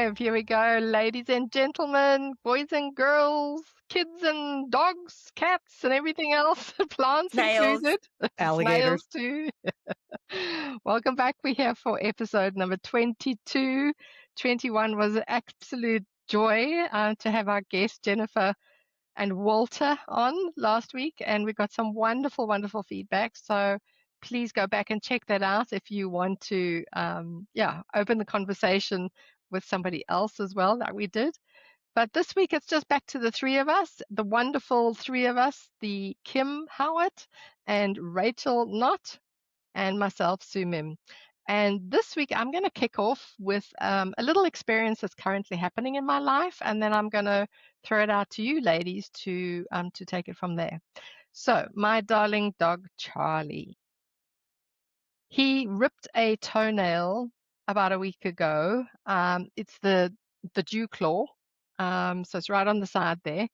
live. Here we go, ladies and gentlemen, boys and girls, kids and dogs, cats, and everything else, plants Snails. included, Alligators. snails too. Welcome back. We're here for episode number 22. 21 was an absolute joy to have our guest, Jennifer and Walter, on last week, and we got some wonderful, wonderful feedback. So please go back and check that out if you want to, open the conversation with somebody else as well, like we did. But this week it's just back to the three of us, the wonderful three of us, the Kim Howard and Rachel Knott and myself, Sue Mim. And this week I'm going to kick off with a little experience that's currently happening in my life, and then I'm going to throw it out to you ladies to take it from there. So my darling dog Charlie, he ripped a toenail about a week ago. It's the dew claw, so it's right on the side there,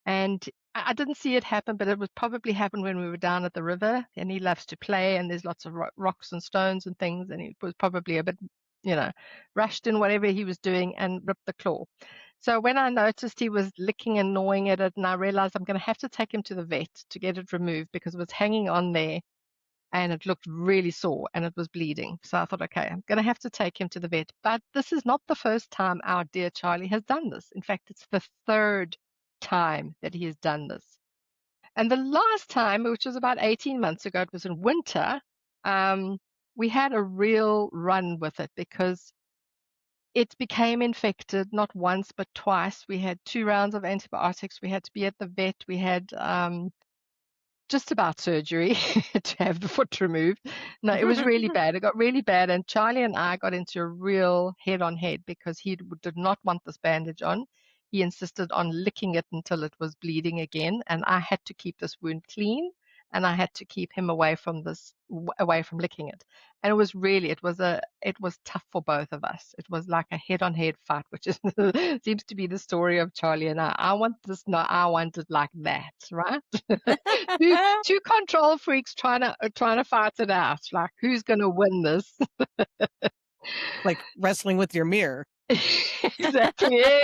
and I didn't see it happen, but it would probably happen when we were down at the river, and he loves to play, and there's lots of rocks and stones and things, and he was probably a bit, rushed in whatever he was doing and ripped the claw. So when I noticed he was licking and gnawing at it, and I realized I'm going to have to take him to the vet to get it removed because it was hanging on there and it looked really sore and it was bleeding. So I thought, okay, I'm going to have to take him to the vet. But this is not the first time our dear Charlie has done this. In fact, it's the third time that he has done this. And the last time, which was about 18 months ago, it was in winter, we had a real run with it because it became infected not once, but twice. We had 2 rounds of antibiotics. We had to be at the vet. We had just about surgery to have the foot removed. No, it was really bad. It got really bad. And Charlie and I got into a real head on head because he did not want this bandage on. He insisted on licking it until it was bleeding again. And I had to keep this wound clean. And I had to keep him away from licking it. And it was tough for both of us. It was like a head on head fight, which is seems to be the story of Charlie and I. I want it like that, right? Two control freaks trying to fight it out. Like, who's going to win this? Like wrestling with your mirror. Exactly.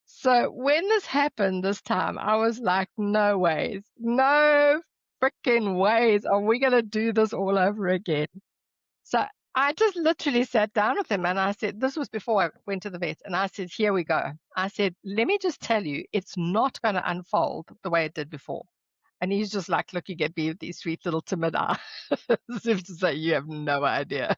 So when this happened this time, I was like, no ways, no freaking ways are we going to do this all over again. So I just literally sat down with him and I said, this was before I went to the vet, and I said, here we go. I said, let me just tell you, it's not going to unfold the way it did before. And he's just like looking at me with these sweet little timid eyes, as if to say, you have no idea.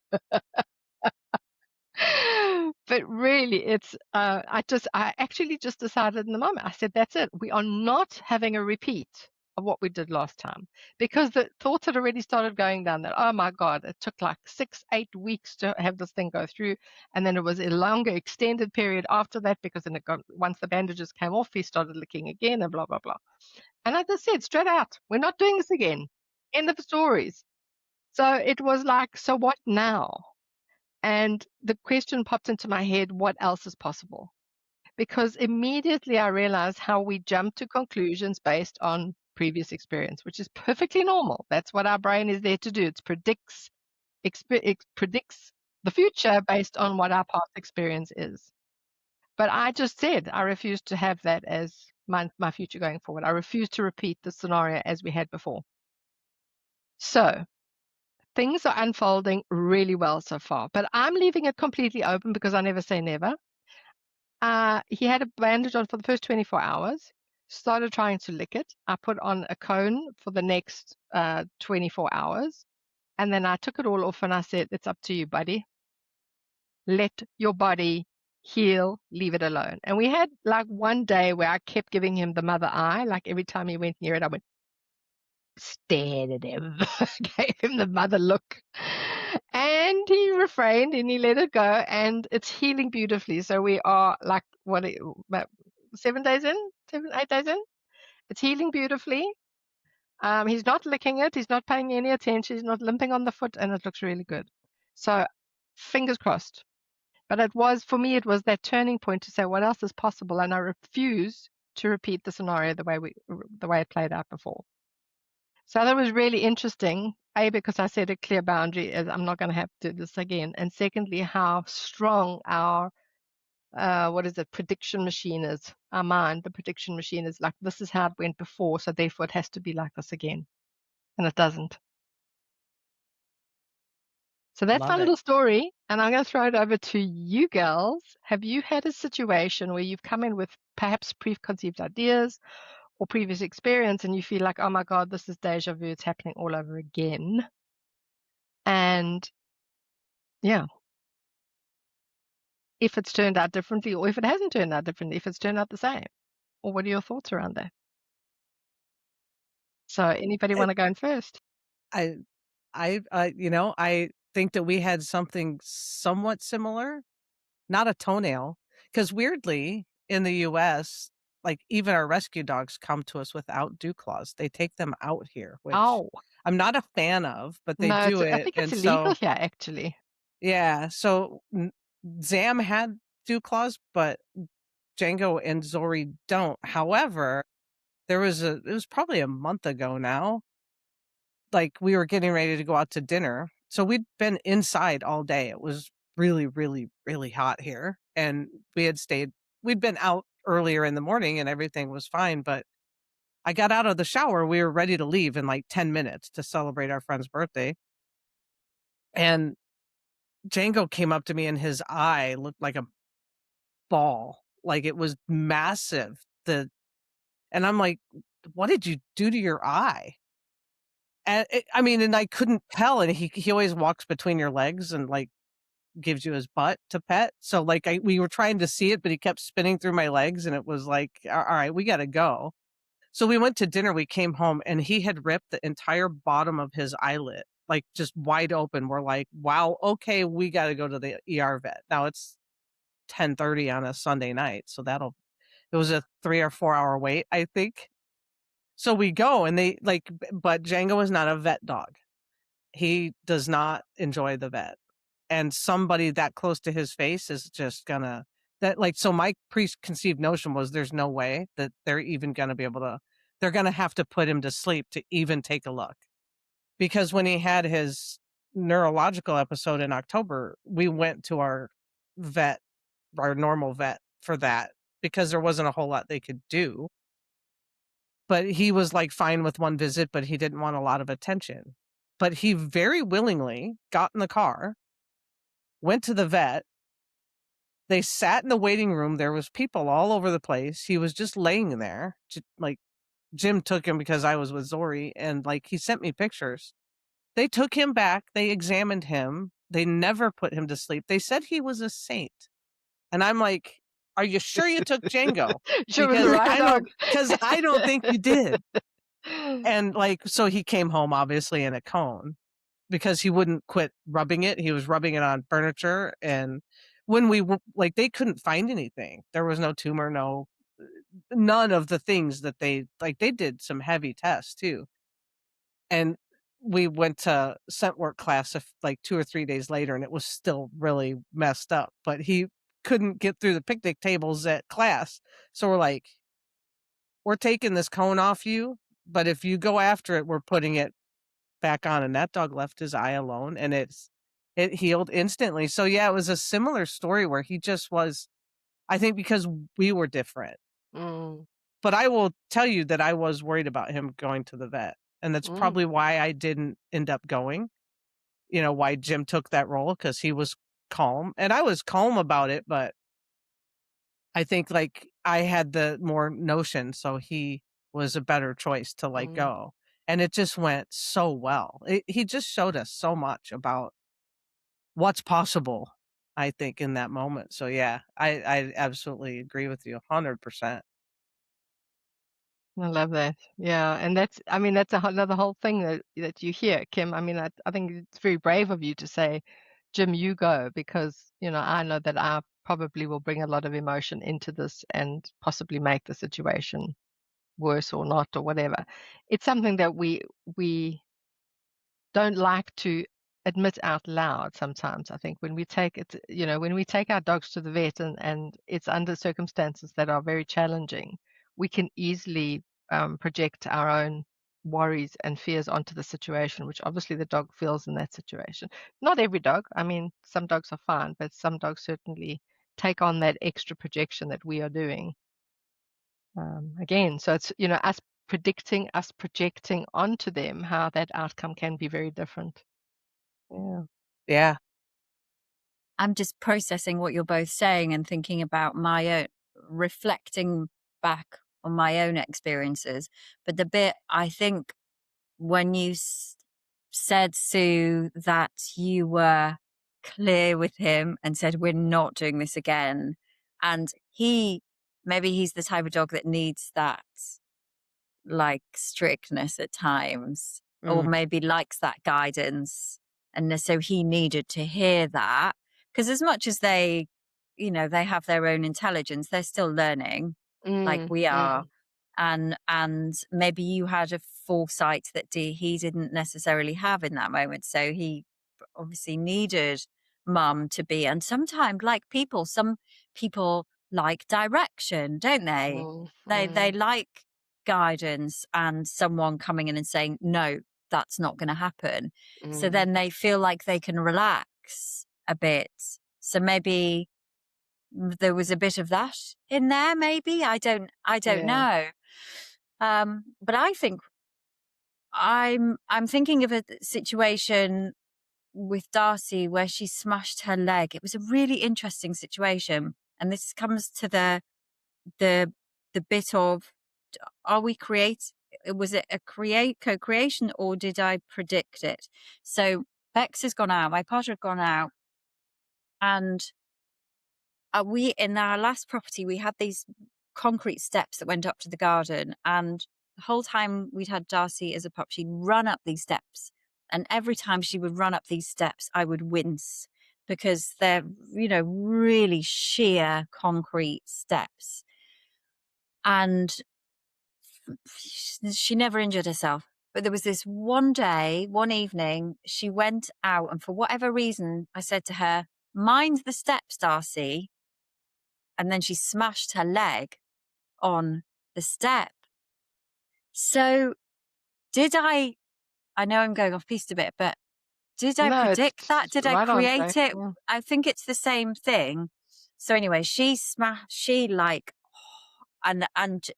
But really, I actually just decided in the moment. I said, that's it. We are not having a repeat of what we did last time, because the thoughts had already started going down that, oh my God, it took like 6-8 weeks to have this thing go through. And then it was a longer extended period after that, because then once the bandages came off, he started licking again and blah, blah, blah. And I just said straight out, we're not doing this again. End of stories. So it was like, so what now? And the question popped into my head, what else is possible? Because immediately I realized how we jump to conclusions based on previous experience, which is perfectly normal. That's what our brain is there to do. It predicts the future based on what our past experience is. But I just said I refuse to have that as my future going forward. I refuse to repeat the scenario as we had before. So things are unfolding really well so far, but I'm leaving it completely open because I never say never. He had a bandage on for the first 24 hours, started trying to lick it. I put on a cone for the next 24 hours, and then I took it all off and I said, it's up to you, buddy. Let your body heal, leave it alone. And we had like one day where I kept giving him the mother eye. Like every time he went near it, I went, stared at him, gave him the mother look, and he refrained and he let it go, and it's healing beautifully. So we are like, about 7 days in, 8 days in, it's healing beautifully. He's not licking it, he's not paying any attention, he's not limping on the foot, and it looks really good. So fingers crossed. But for me, it was that turning point to say, what else is possible? And I refuse to repeat the scenario the way it played out before. So that was really interesting. A, because I set a clear boundary as I'm not going to have to do this again. And secondly, how strong our what is it, prediction machine is. Our mind, the prediction machine is like, this is how it went before, so therefore it has to be like this again. And it doesn't. So that's my Love it. little story. And I'm going to throw it over to you girls. Have you had a situation where you've come in with perhaps preconceived ideas or previous experience and you feel like, oh my God, this is deja vu, it's happening all over again? And yeah, if it's turned out differently or if it hasn't turned out differently, if it's turned out the same, or what are your thoughts around that? So anybody Eh, want to go in first? I I think that we had something somewhat similar, not a toenail, because weirdly, in the US, like, even our rescue dogs come to us without dew claws. They take them out here, which Oh, I'm not a fan of, but they no, do I it, think it's and illegal so here actually. yeah, so Zam had dew claws, but Django and Zori don't. However, it was probably a month ago now, like, we were getting ready to go out to dinner. So we'd been inside all day. It was really, really, really hot here, and we'd been out earlier in the morning and everything was fine, but I got out of the shower, we were ready to leave in, like, 10 minutes to celebrate our friend's birthday, and Django came up to me and his eye looked like a ball, like, it was massive. And I'm like, "What did you do to your eye?" I mean, and I couldn't tell, and he always walks between your legs and, like, gives you his butt to pet, so, like, I we were trying to see it, but he kept spinning through my legs, and it was like, Alright, we gotta go." So we went to dinner, we came home, and he had ripped the entire bottom of his eyelid, like, just wide open. We're like, "Wow, okay, we gotta go to the ER vet." Now it's 10:30 on a Sunday night, so it was a 3 or 4-hour wait, I think. So we go and they like but Django is not a vet dog. He does not enjoy the vet. And somebody that close to his face is just gonna that like so my preconceived notion was there's no way that they're even gonna be able to they're gonna have to put him to sleep to even take a look. Because when he had his neurological episode in October, we went to vet, our normal vet for that because there wasn't a whole lot they could do. But he was, like, fine with one visit, but he didn't want a lot of attention. But he very willingly got in the car, went to the vet, they sat in the waiting room, there was people all over the place, he was just laying there, like, Jim took him because I was with Zori, and, like, he sent me pictures. They took him back, they examined him, they never put him to sleep, they said he was a saint, and I'm like, "Are you sure you took Django? Sure was the right dog. Because I don't think you did." And, like, so he came home obviously in a cone because he wouldn't quit rubbing it. He was rubbing it on furniture, and when like, they couldn't find anything. There was no tumor, none of the things that they did some heavy tests too. And we went to scent work class like 2 or 3 days later, and it was still really messed up, but he couldn't get through the picnic tables at class. So we're like, "We're taking this cone off you, but if you go after it, we're putting it back on," and that dog left his eye alone, and it healed instantly. So, yeah, it was a similar story where he just was I think because we were different. Mm, But I will tell you that I was worried about him going to the vet, and that's mm, probably why I didn't end up going, why Jim took that role because he was calm, and I was calm about it, but I think, like, I had the more notion, so he was a better choice to, like, mm. go, and it just went so well. He just showed us so much about what's possible, I think, in that moment. So, yeah, I absolutely agree with you 100%. I love that. Yeah, and that's I mean, that's another whole thing that you hear, Kim. I mean, I think it's very brave of you to say, "Jim, you go," because, I know that I probably will bring a lot of emotion into this and possibly make the situation worse or not or whatever. It's something that we don't like to admit out loud sometimes. I think when we take it, when we take our dogs to the vet and it's under circumstances that are very challenging, we can easily project our own worries and fears onto the situation, which obviously the dog feels in that situation. Not every dog. I mean, some dogs are fine, but some dogs certainly take on that extra projection that we are doing. Again, so it's, us projecting onto them how that outcome can be very different. Yeah. Yeah. I'm just processing what you're both saying and thinking about my own, reflecting back on my own experiences. But the bit I think when you said, Sue, that you were clear with him and said, we're not doing this again. And maybe he's the type of dog that needs that like strictness at times, or Mm. maybe likes that guidance. And so he needed to hear that, because as much as they have their own intelligence, they're still learning like Mm, we are. mm, And maybe you had a foresight that he didn't necessarily have in that moment. So he obviously needed mum to be, and sometimes like some people like direction, don't they? mm, They mm, like guidance and someone coming in and saying, no, that's not going to happen. So mm. then they feel like they can relax a bit. So maybe there was a bit of that in there, maybe. I don't Yeah. know. But I think I'm thinking of a situation with Darcy where she smashed her leg. It was a really interesting situation. And this comes to the bit of, are we was it a co-creation, or did I predict it? So Bex has gone out, my partner had gone out, and we, in our last property, we had these concrete steps that went up to the garden, and the whole time we'd had Darcy as a pup, she'd run up these steps, and every time she would run up these steps, I would wince, because they're really sheer concrete steps, and she never injured herself. But there was this one day, one evening, she went out, and for whatever reason, I said to her, mind the steps, Darcy. And then she smashed her leg on the step. So I know I'm going off piste a bit, but did I No, it's predict that? Did I right on create track. it? Yeah. I think it's the same thing. So anyway, she like, and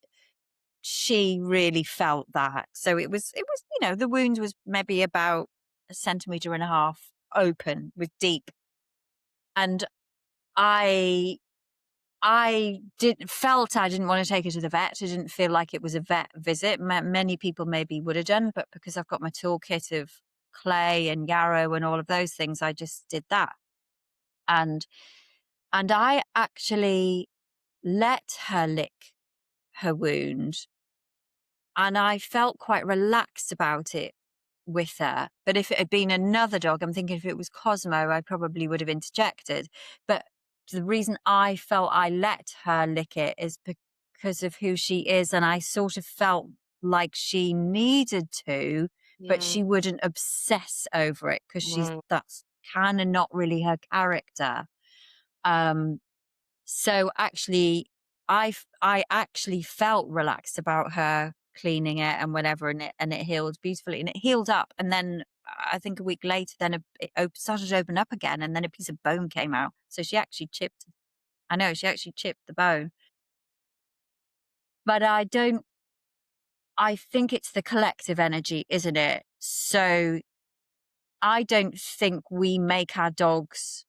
she really felt that. So it was, the wound was maybe about 1.5 centimeters open, with deep. And I felt I didn't want to take her to the vet. I didn't feel like it was a vet visit. Many people maybe would have done, but because I've got my toolkit of clay and yarrow and all of those things, I just did that. And I actually let her lick her wound, and I felt quite relaxed about it with her. But if it had been another dog, I'm thinking if it was Cosmo, I probably would have interjected. But the reason I felt I let her lick it is because of who she is. And I sort of felt like she needed to, but she Mm, wouldn't obsess over it, because mm, that's kind of not really her character. Um, so actually, I actually felt relaxed about her cleaning it and whatever, and it healed beautifully, and it healed up. And then I think a week later, then started to open up again, and then a piece of bone came out. So she actually chipped. I know she actually chipped the bone, but I don't. I think it's the collective energy, isn't it? So I don't think we make our dogs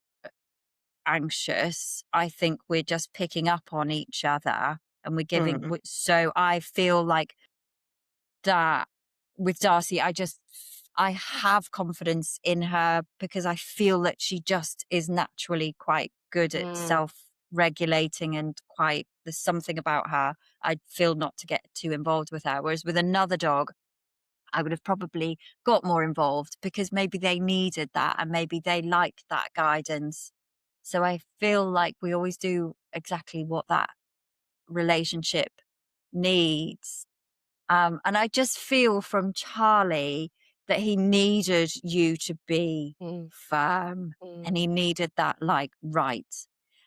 anxious. I think we're just picking up on each other, and we're giving. Mm. So I feel like that with Darcy, I have confidence in her, because I feel that she just is naturally quite good at mm, self-regulating, and there's something about her. I'd feel not to get too involved with her. Whereas with another dog, I would have probably got more involved, because maybe they needed that, and maybe they liked that guidance. So I feel like we always do exactly what that relationship needs. And I just feel from Charlie that he needed you to be mm, firm, mm, and he needed that, like, right.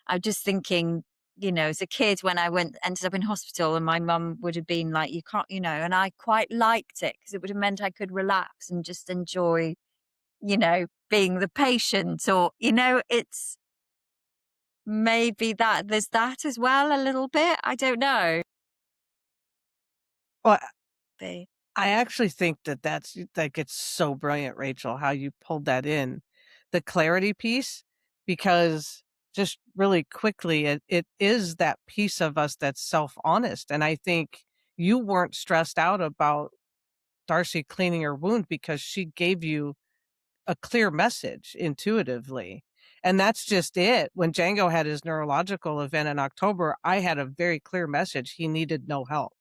I'm just thinking as a kid when I ended up in hospital, and my mum would have been like, you can't, and I quite liked it because it would have meant I could relax and just enjoy, being the patient, or, it's maybe that there's that as well a little bit. I don't know. Well, Be- I actually think that's like, it's so brilliant, Rachel, how you pulled that in, the clarity piece, because just really quickly, it is that piece of us that's self-honest. And I think you weren't stressed out about Darcy cleaning her wound because she gave you a clear message intuitively. And that's just it. When Django had his neurological event in October, I had a very clear message. He needed no help.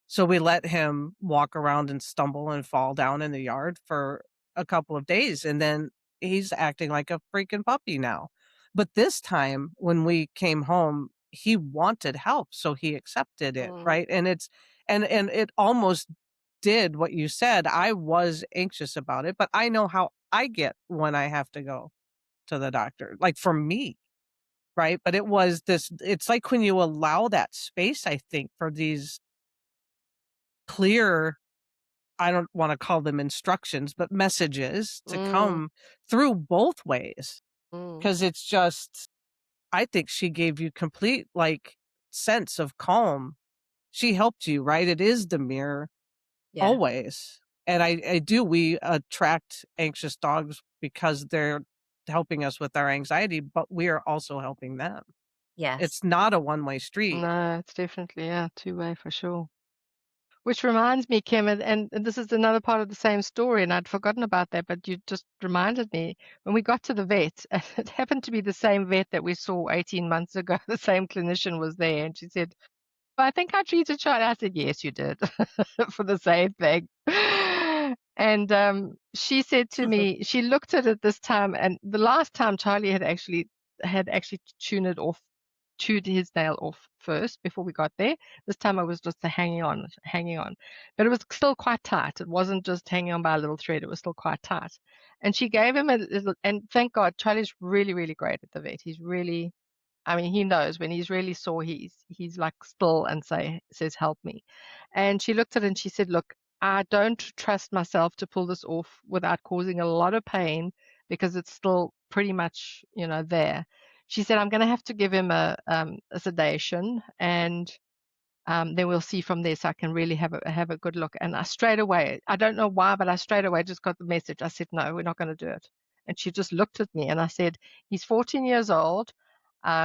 So we let him walk around and stumble and fall down in the yard for a couple of days, and then he's acting like a freaking puppy now. But this time when we came home, he wanted help, so he accepted it, Mm, right? And and it almost did what you said. I was anxious about it, but I know how I get when I have to go to the doctor, like for me, right? But it's like when you allow that space, I think, for these clear, I don't wanna call them instructions, but messages to mm, come through both ways. mm. 'Cause it's just, I think she gave you complete, like, sense of calm. She helped you, right? It is the mirror, Yeah. always. And I do, we attract anxious dogs because they're helping us with our anxiety, but we are also helping them. Yes. It's not a one-way street. No, it's definitely, yeah, two-way for sure. Which reminds me, Kim, and this is another part of the same story, and I'd forgotten about that, but you just reminded me. When we got to the vet, and it happened to be the same vet that we saw 18 months ago. The same clinician was there, and she said, "Well, I think I treated Charlie." I said, "Yes, you did," for the same thing. And she said to me, she looked at it this time, and the last time Charlie had actually chewed his nail off first before we got there. This time I was just hanging on, hanging on, but it was still quite tight. It wasn't just hanging on by a little thread. It was still quite tight. And she gave him a little, and thank God, Charlie's really, really great at the vet. He's really, I mean, he knows when he's really sore, he's like still and says, "Help me." And she looked at it and she said, "Look, I don't trust myself to pull this off without causing a lot of pain because it's still pretty much, there." She said, "I'm going to have to give him a sedation, and then we'll see from there, so I can really have a good look." And I straight away, I don't know why, but I straight away just got the message. I said, "No, we're not going to do it." And she just looked at me, and I said, "He's 14 years old.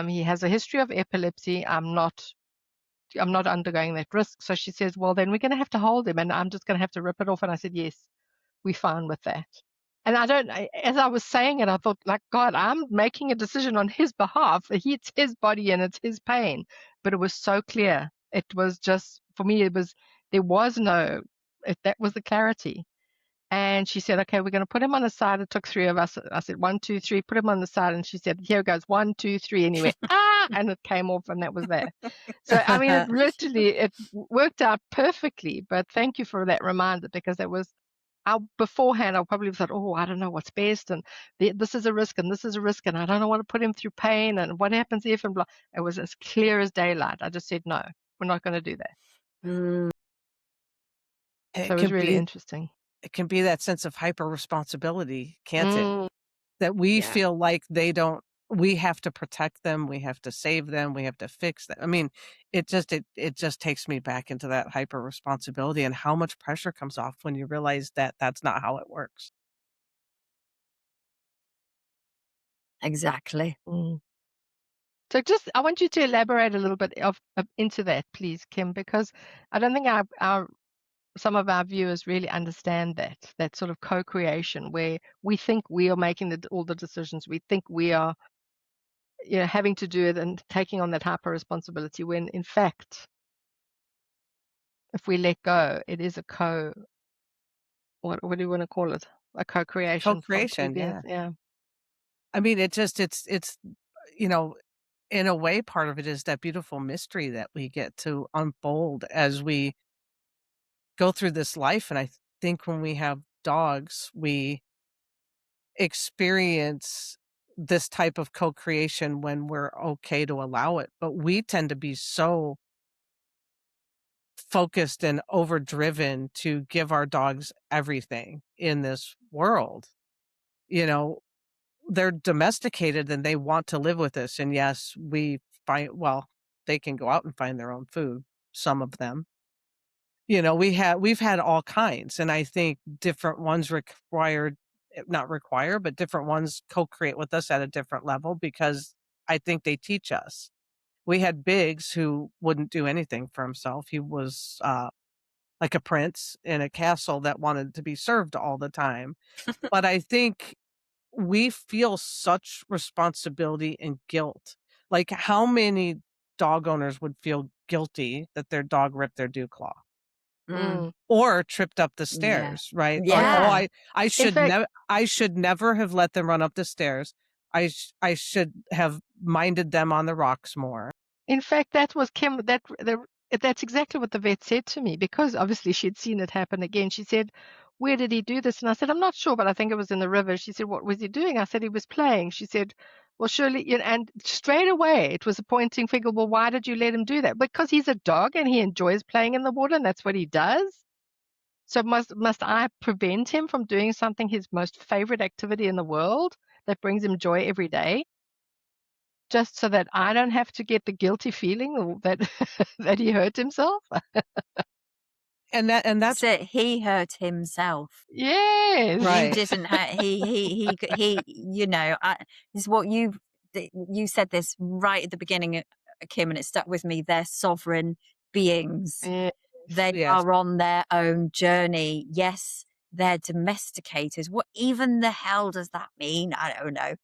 He has a history of epilepsy. I'm not undergoing that risk." So she says, "Well, then we're going to have to hold him, and I'm just going to have to rip it off." And I said, "Yes, we're fine with that." And as I was saying it, I thought, like, God, I'm making a decision on his behalf. It's his body and it's his pain. But it was so clear. It was just, for me, there was no, that was the clarity. And she said, "Okay, we're going to put him on the side." It took three of us. I said, "One, two, three, put him on the side." And she said, "Here goes, one, two, three." And he went, "Ah," and it came off, and that was that. So, I mean, it worked out perfectly. But thank you for that reminder, because beforehand, I probably thought, "Oh, I don't know what's best. And this is a risk, and this is a risk. And I don't want to put him through pain. And what happens if, and blah." It was as clear as daylight. I just said, "No, we're not going to do that." Mm. So It it was can really be interesting. it can be that sense of hyper responsibility, can't it? Mm, That we yeah. feel like we have to protect them, we have to save them, we have to fix them. I mean, it just takes me back into that hyper responsibility and how much pressure comes off when you realize that that's not how it works. Exactly. Mm. So I want you to elaborate a little bit into that, please, Kim, because I don't think some of our viewers really understand that sort of co-creation where we think we are making all the decisions. We think we are, having to do it and taking on that hyper responsibility, when in fact, if we let go, it is what do you want to call it? A co-creation from two Co-creation, beings. yeah. Yeah. I mean, it's you know, in a way, part of it is that beautiful mystery that we get to unfold as we go through this life, and I think when we have dogs, we experience this type of co-creation when we're okay to allow it, but we tend to be so focused and overdriven to give our dogs everything in this world. You know, they're domesticated and they want to live with us, and yes, we find well, they can go out and find their own food, some of them. We've had all kinds, and I think different ones required not require, but different ones co-create with us at a different level because I think they teach us. We had Biggs who wouldn't do anything for himself. He was, like a prince in a castle that wanted to be served all the time. But I think we feel such responsibility and guilt. Like, how many dog owners would feel guilty that their dog ripped their dew claw? Mm, Or tripped up the yeah. stairs, right? Like, "Oh, Yeah. In fact, I should never have let them run up the stairs. I should have minded them on the rocks more." that was Kim. That's exactly what the vet said to me because obviously she'd seen it happen again. She said, "Where did he do this?" And I said, "I'm not sure, but I think it was in the river." She said, "What was he doing?" I said, "He was playing." She said, "Well, surely," and straight away it was a pointing finger. Well, why did you let him do that? Because he's a dog and he enjoys playing in the water, and that's what he does. So must I prevent him from doing something his most favorite activity in the world that brings him joy every day? Just so that I don't have to get the guilty feeling that that he hurt himself? And that's So he hurt himself. Yes. You right. didn't hurt. You know, is what you said this right at the beginning, Kim, and it stuck with me. They're sovereign beings. Yes. They Yes. are on their own journey. Yes, they're domesticated. What even the hell does that mean? I don't know.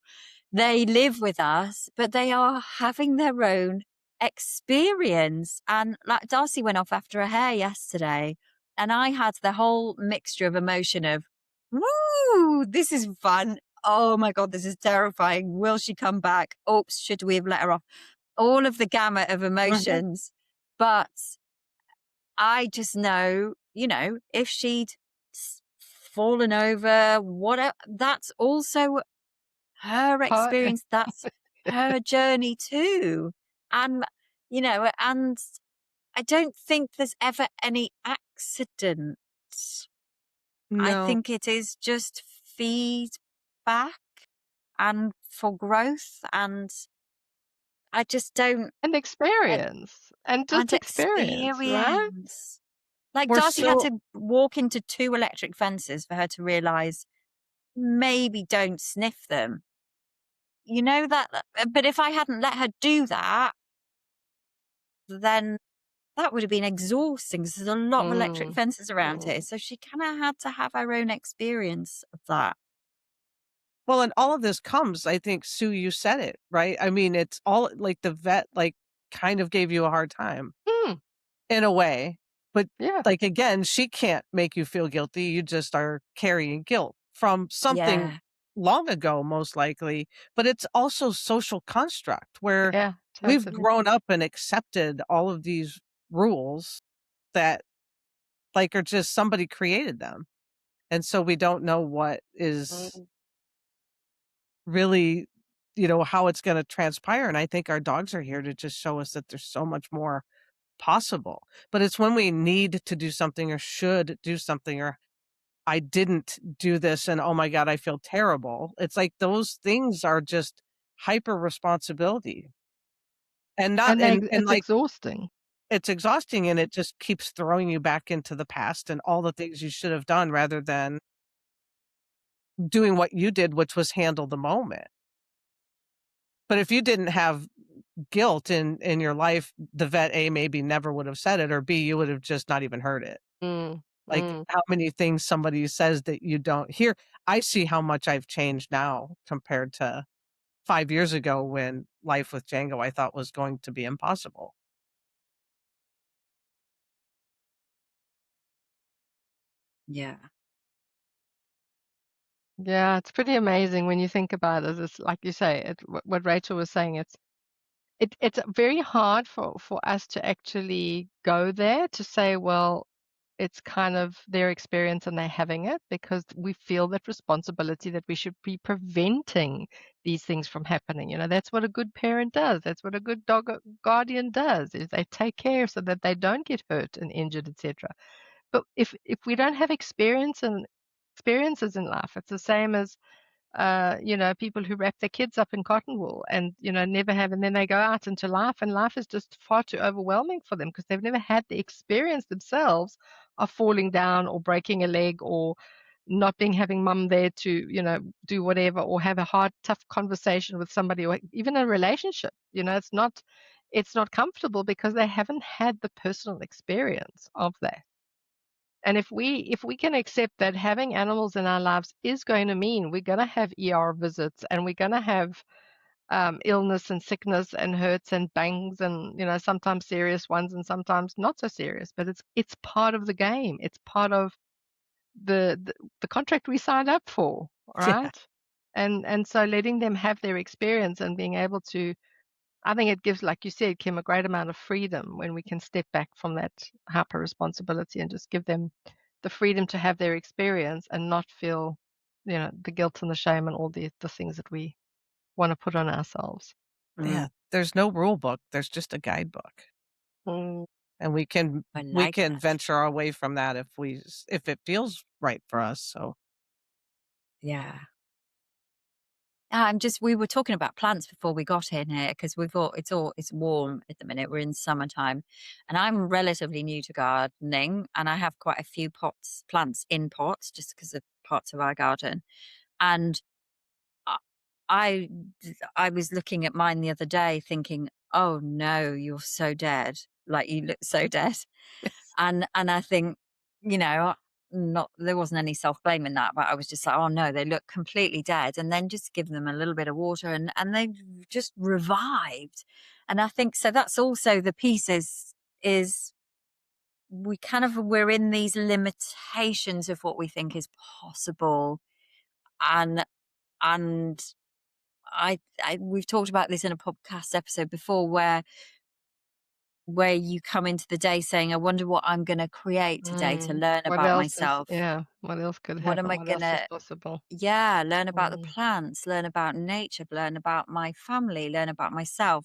They live with us, but they are having their own experience. And like Darcy went off after a hare yesterday, and I had the whole mixture of emotion of, woo, this is fun. Oh my God, this is terrifying. Will she come back? Oops, should we have let her off? All of the gamut of Mhm. emotions. But I just know, if she'd fallen over, whatever, that's also her Part experience. That's her journey too. And, and I don't think there's ever any accident. I No. think it is just feedback and for growth. And I just don't, and I, experience, and and just experience, right? experience. Like We're Darcy had so to walk into 2 electric fences for her to realize maybe don't sniff them. You know that, but if I hadn't let her do that, then that would have been exhausting 'cause there's a lot of electric Mm, fences around here. mm. So she kind of had to have her own experience of that. well, and all of this comes, I think, Sue, you said it, right? I mean, it's all like the vet, like, kind of gave you a hard time Mm, in a way, but, yeah, like, again, she can't make you feel guilty, you just are carrying guilt from something Yeah. long ago, most likely, but it's also social construct where yeah, we've totally. grown up and accepted all of these rules that, like, are just somebody created them, and so we don't know what is Mm. really, how it's gonna transpire, and I think our dogs are here to just show us that there's so much more possible. But it's when we need to do something or should do something or I didn't do this and oh my god, I feel terrible. It's like those things are just hyper responsibility. And not And and it's like exhausting. it's exhausting and it just keeps throwing you back into the past and all the things you should have done rather than doing what you did, which was handle the moment. But if you didn't have guilt in your life, the vet A maybe never would have said it, or B, you would have just not even heard it. Mm, Like, mm. how many things somebody says that you don't hear. I see how much I've changed now compared to 5 years ago when life with Django I thought was going to be impossible. Yeah. Yeah, it's pretty amazing when you think about it. It's like you say, what Rachel was saying, it's very hard for us to actually go there to say, well, it's kind of their experience and they're having it because we feel that responsibility that we should be preventing these things from happening. That's what a good parent does. That's what a good dog guardian does, is they take care so that they don't get hurt and injured, etc. But if we don't have experiences in life, it's the same as people who wrap their kids up in cotton wool and, never have, and then they go out into life, and life is just far too overwhelming for them because they've never had the experience themselves of falling down or breaking a leg or not having mum there to, do whatever, or have a hard, tough conversation with somebody, or even a relationship. It's not comfortable because they haven't had the personal experience of that. And if we can accept that having animals in our lives is going to mean we're going to have ER visits, and we're going to have illness and sickness and hurts and bangs, and sometimes serious ones and sometimes not so serious, but it's part of the game. It's part of the contract we signed up for, Yeah. right? And so letting them have their experience and being able to, I think it gives, like you said, Kim, a great amount of freedom when we can step back from that hyper responsibility and just give them the freedom to have their experience and not feel, the guilt and the shame and all the things that we want to put on ourselves. Yeah. There's no rule book. There's just a guidebook. Mm. And we can I like that. venture away from that if it feels right for us. So Yeah. We were talking about plants before we got in here because it's warm at the minute. We're in summertime, and I'm relatively new to gardening, and I have quite a few plants in pots just because of parts of our garden. And I, I I was looking at mine the other day thinking, oh no, you're so dead. Like, you look so dead. And I think, you know, not there wasn't any self-blame in that, but I was just like, oh no, they look completely dead. And then just give them a little bit of water, and they've just revived. And I think so that's also the piece is we're in these limitations of what we think is possible. And and I we've talked about this in a podcast episode before where you come into the day saying, I wonder what I'm going to create today to learn What about else is, myself. yeah, what else could What am happen? I What going else is to, possible? yeah, learn about the Mm. plants, learn about nature, learn about my family, learn about myself.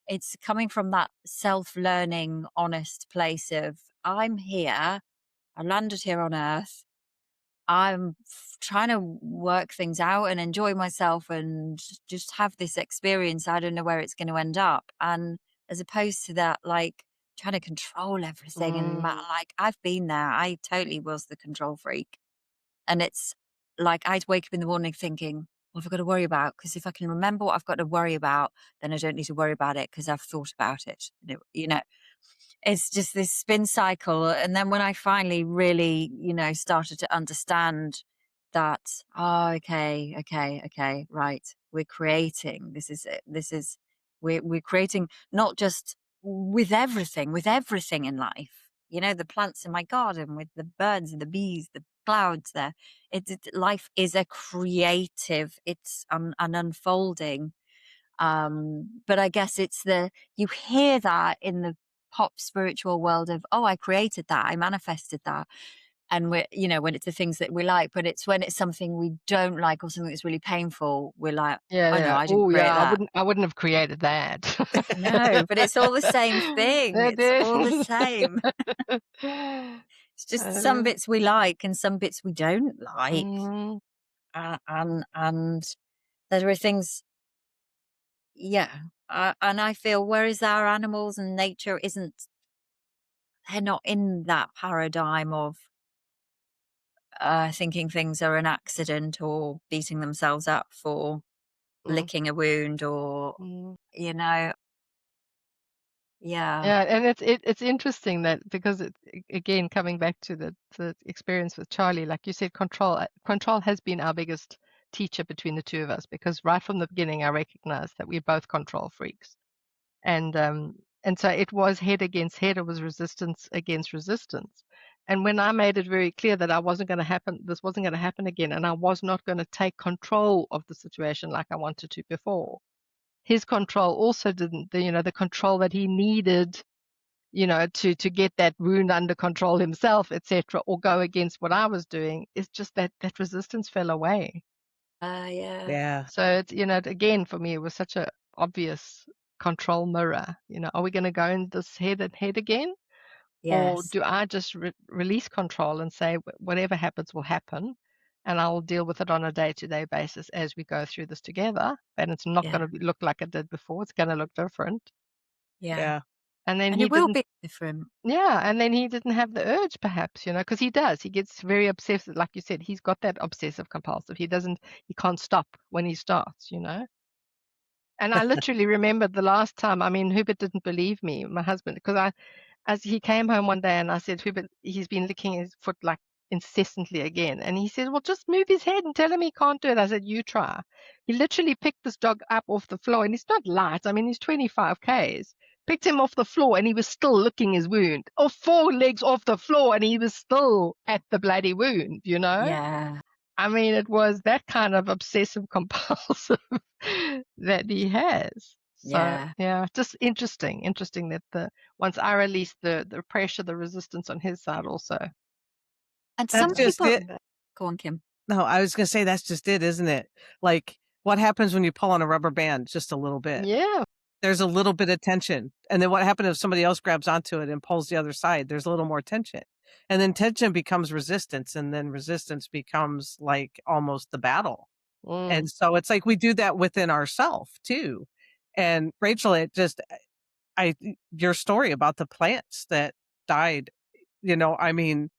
It's coming from that self-learning, honest place of, I'm here, I landed here on earth. Trying to work things out and enjoy myself and just have this experience. I don't know where it's going to end up. And as opposed to that, like trying to control everything Mm. like I've been there. I totally was the control freak. And it's like I'd wake up in the morning thinking, what have I got to worry about? Because if I can remember what I've got to worry about, then I don't need to worry about it because I've thought about it. It's just this spin cycle. And then when I finally really, started to understand that, oh, okay, right. We're creating. This is it. We're creating not just with everything in life. The plants in my garden, with the birds and the bees, the clouds there. Life is a creative, it's an unfolding. But I guess you hear that in the pop spiritual world of, oh, I created that, I manifested that. And when it's the things that we like, but it's when it's something we don't like or something that's really painful, we're like, Yeah, oh no, yeah. I didn't Oh, create yeah. I that. wouldn't. I wouldn't have created that. No, but it's all the same thing. It It's all the is. same. It's just some bits we like and some bits we don't like. Mm, And there are things, yeah. And I feel, whereas our animals and nature they're not in that paradigm of thinking things are an accident or beating themselves up for mm, licking a wound or, mm. you know, yeah. Yeah, and it's interesting that because again, coming back to the experience with Charlie, like you said, control has been our biggest teacher between the two of us, because right from the beginning I recognized that we're both control freaks. And so it was head against head, it was resistance against resistance. And when I made it very clear that this wasn't going to happen again, and I was not going to take control of the situation like I wanted to before, his control also didn't, the control that he needed to get that wound under control himself, etc., or go against what I was doing. It's just that resistance fell away. Yeah. Yeah. So it's, again, for me, it was such a obvious control mirror. Are we going to go in this head and head again? Or Yes. do I just release control and say, whatever happens will happen, and I'll deal with it on a day-to-day basis as we go through this together? And it's not Yeah. going to look like it did before. It's going to look different. Yeah. Yeah. And then And he it will didn't, be different. yeah, and then he didn't have the urge, perhaps, because he does. He gets very obsessive. Like you said, he's got that obsessive compulsive. He can't stop when he starts. And I literally remember the last time, I mean, Hubert didn't believe me, my husband, because as he came home one day and I said, Hubert, he's been licking his foot like incessantly again. And he said, well, just move his head and tell him he can't do it. I said, you try. He literally picked this dog up off the floor, and he's not light. I mean, he's 25 Ks. Picked him off the floor, and he was still licking his wound. Off 4 legs off the floor, and he was still at the bloody wound, Yeah. I mean, it was that kind of obsessive compulsive that he has. So Yeah. just interesting that once I released the pressure, the resistance on his side also. And That's some just people it. go on, Kim. No, I was gonna say that's just it, isn't it? Like, what happens when you pull on a rubber band just a little bit? Yeah. There's a little bit of tension. And then what happens if somebody else grabs onto it and pulls the other side? There's a little more tension. And then tension becomes resistance, and then resistance becomes like almost the battle. And Mm. so it's like we do that within ourselves too. And Rachel, your story about the plants that died, I mean,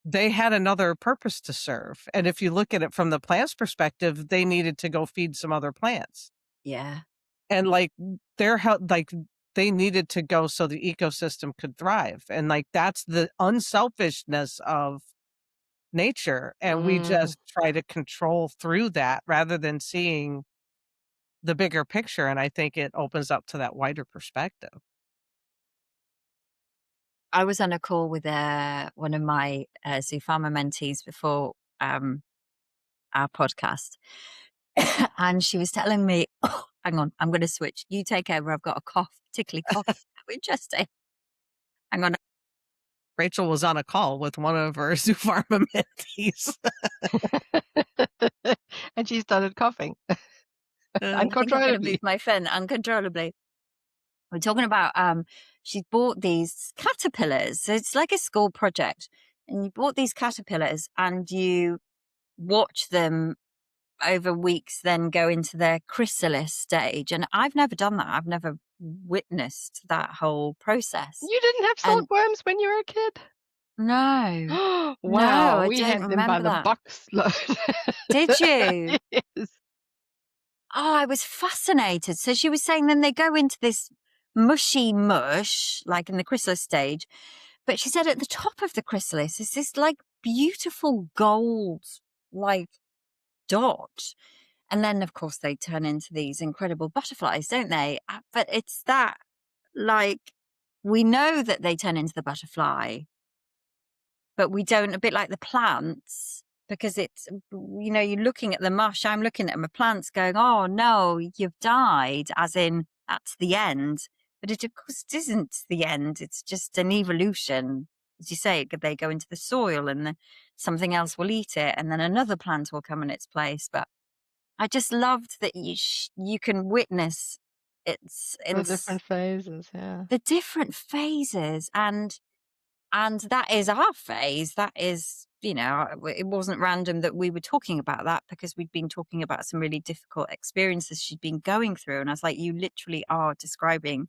they had another purpose to serve. And if you look at it from the plant's perspective, they needed to go feed some other plants. Yeah. And they needed to go so the ecosystem could thrive. And like that's the unselfishness of nature. And we just try to control through that rather than seeing the bigger picture. And I think it opens up to that wider perspective. I was on a call with one of my Zoo Farmer mentees before our podcast. And she was telling me, oh, hang on, I'm going to switch. You take over. I've got a cough, particularly cough. How interesting. Hang on. Rachel was on a call with one of her Zoo Pharma mentees. And she started coughing I think I'm going to uncontrollably. move my phone uncontrollably. We're talking about she bought these caterpillars. So it's like a school project. And you bought these caterpillars and you watch them over weeks then go into their chrysalis stage. And I've never done that. I've never witnessed that whole process. You didn't have And silkworms when you were a kid? no. Wow, I we don't had them by remember the that. box load. Did you? Yes. Oh, I was fascinated. So she was saying then they go into this mushy mush, like in the chrysalis stage. But she said at the top of the chrysalis is this like beautiful gold, like dot. And then, of course, they turn into these incredible butterflies, don't they? But it's that, like, we know that they turn into the butterfly, but we don't, a bit like the plants, because it's, you're looking at the mush. I'm looking at my plants going, oh, no, you've died, as in that's the end. But it, of course, isn't the end. It's just an evolution. As you say, they go into the soil and something else will eat it, and then another plant will come in its place. But I just loved that you can witness The different phases, yeah. the different phases, and that is our phase. That is, it wasn't random that we were talking about that, because we'd been talking about some really difficult experiences she'd been going through. And I was like, you literally are describing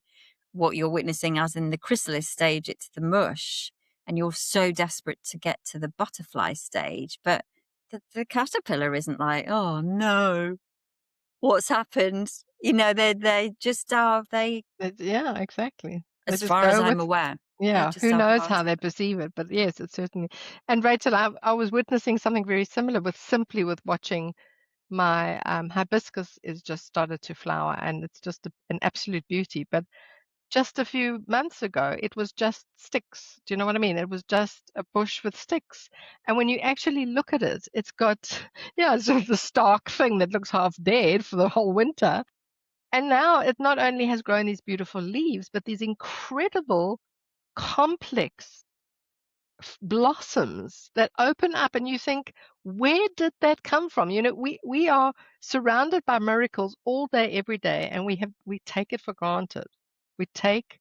what you're witnessing as in the chrysalis stage, it's the mush, and you're so desperate to get to the butterfly stage. But the caterpillar isn't like, oh no, what's happened? They just are, Yeah, exactly. They as just far as go I'm with, aware. yeah, Just who are knows part how of they it. perceive it, but yes, it's certainly. And Rachel, I was witnessing something very similar simply with watching my hibiscus is just started to flower, and it's just an absolute beauty. But just a few months ago, it was just sticks. Do you know what I mean? It was just a bush with sticks. And when you actually look at it, it's got, yeah, sort of the stark thing that looks half dead for the whole winter. And now it not only has grown these beautiful leaves, but these incredible complex blossoms that open up, and you think, where did that come from? We are surrounded by miracles all day, every day, and we take it for granted. We take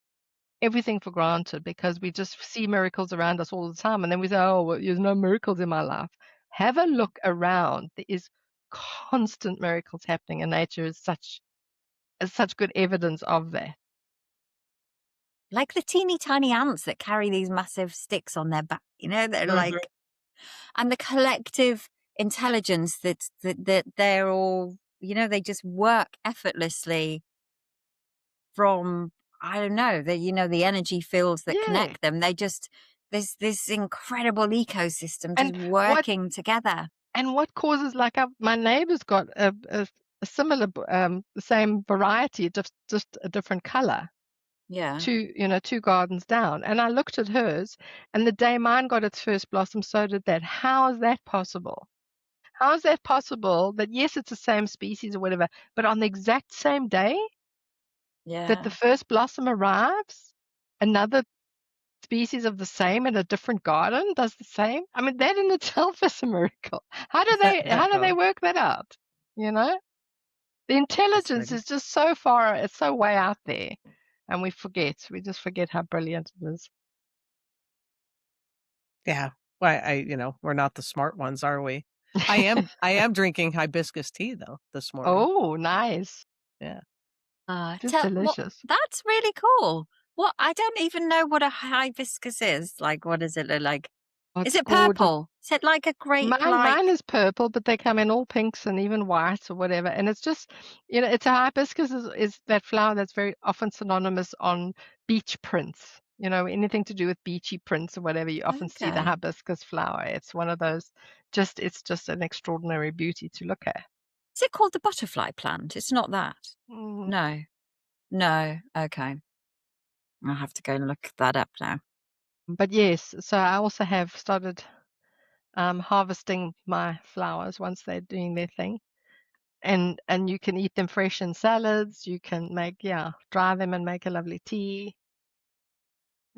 everything for granted because we just see miracles around us all the time, and then we say, oh, well, there's no miracles in my life. Have a look around. There is constant miracles happening, and nature is such good evidence of that. Like the teeny tiny ants that carry these massive sticks on their back, they're like, and the collective intelligence that they're all, they just work effortlessly from, I don't know, the energy fields that Yeah. connect them. There's this incredible ecosystem just And what working together. what causes, like, my neighbor's got a similar the same variety, just a different color. Yeah. Two gardens down, and I looked at hers, and the day mine got its first blossom, so did that. How is that possible? How is that possible that, yes, it's the same species or whatever, but on the exact same day that the Yeah. first blossom arrives, another species of the same in a different garden does the same? I mean, that in itself is a miracle. How do they work that out? You know? The That's intelligence right. is just so far, it's so way out there, and we just forget how brilliant it is. Yeah. Why we're not the smart ones, are we? I am drinking hibiscus tea though this morning. Oh, nice. Yeah. It is delicious. That's really cool. What, I don't even know what a hibiscus is. Like, what does it look like? Oh, Is it's it gorgeous. purple? Is it like a grape Mine is purple, but they come in all pinks and even white or whatever. And it's just, it's a hibiscus is that flower that's very often synonymous on beach prints. Anything to do with beachy prints or whatever, you often see the Okay. hibiscus flower. It's one of those, it's just an extraordinary beauty to look at. Is it called the butterfly plant? It's not that. Mm. No. No. Okay. I'll have to go and look that up now. But yes, so I also have started harvesting my flowers once they're doing their thing. And you can eat them fresh in salads. You can dry them and make a lovely tea.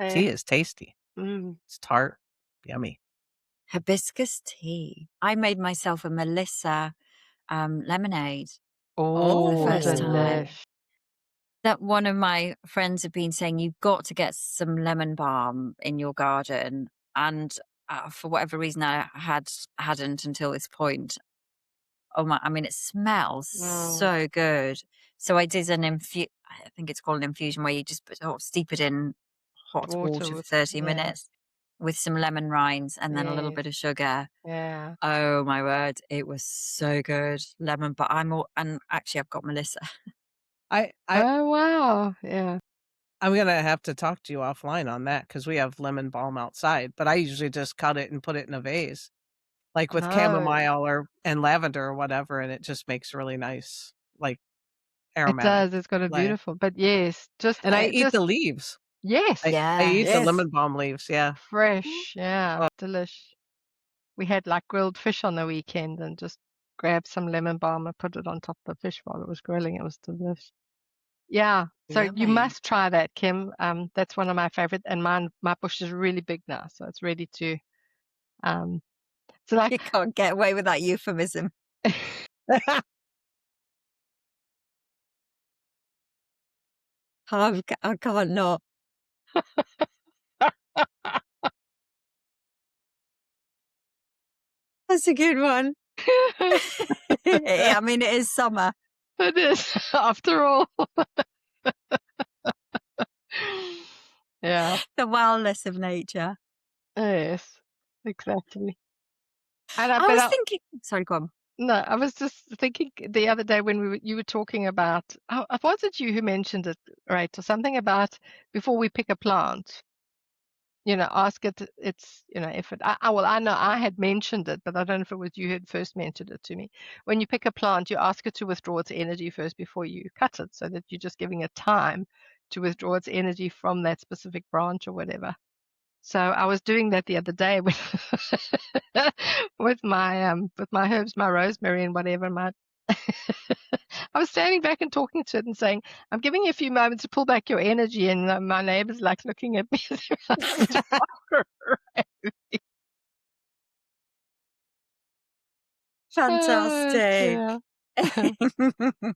Tea Eh, is tasty. mm. It's tart. Yummy. Hibiscus tea. I made myself a Melissa lemonade for the Oh, first Oh. time. delish. That one of my friends have been saying you've got to get some lemon balm in your garden, and for whatever reason I hadn't until this point. Oh my! I mean, it smells Mm, so good. So I did I think it's called an infusion, where you just steep it in hot water water for with 30 yeah, minutes with some lemon rinds and then a little yes, bit of sugar. yeah. Oh my word, it was so good. Lemon, but and actually I've got Melissa. I I Oh, wow, yeah. I'm gonna have to talk to you offline on that because we have lemon balm outside, but I usually just cut it and put it in a vase, like with Oh, chamomile and lavender or whatever, and it just makes really nice, like, it aromatic does, it's got a play. beautiful but yes, And I eat the leaves. I yes, I eat the Yes. yes, lemon balm leaves, yeah. Mm. fresh, yeah, Oh, delish. We had, like, grilled fish on the weekend and just grabbed some lemon balm and put it on top of the fish while it was grilling. It was delish. Yeah, so you Yummy. must try that, Kim. That's one of my favorite, and my bush is really big now, so it's ready to, um so, like You can't get away with that euphemism. I can't not. That's a good one. I mean, it is summer. It is, after all. Yeah, The wildness of nature. yes, exactly. And I I but was I thinking, sorry, go on. No, I was just thinking the other day when you were talking about, oh, was it you who mentioned it, right? Or something about before we pick a plant, ask it, if it, well, I know I had mentioned it, but I don't know if it was you who had first mentioned it to me. When you pick a plant, you ask it to withdraw its energy first before you cut it, so that you're just giving it time to withdraw its energy from that specific branch or whatever. So I was doing that the other day with with my herbs, my rosemary and whatever, my I was standing back and talking to it and saying, "I'm giving you a few moments to pull back your energy," and, my neighbor's, like, looking at me as if I need to walk her around. Oh, Fantastic. dear.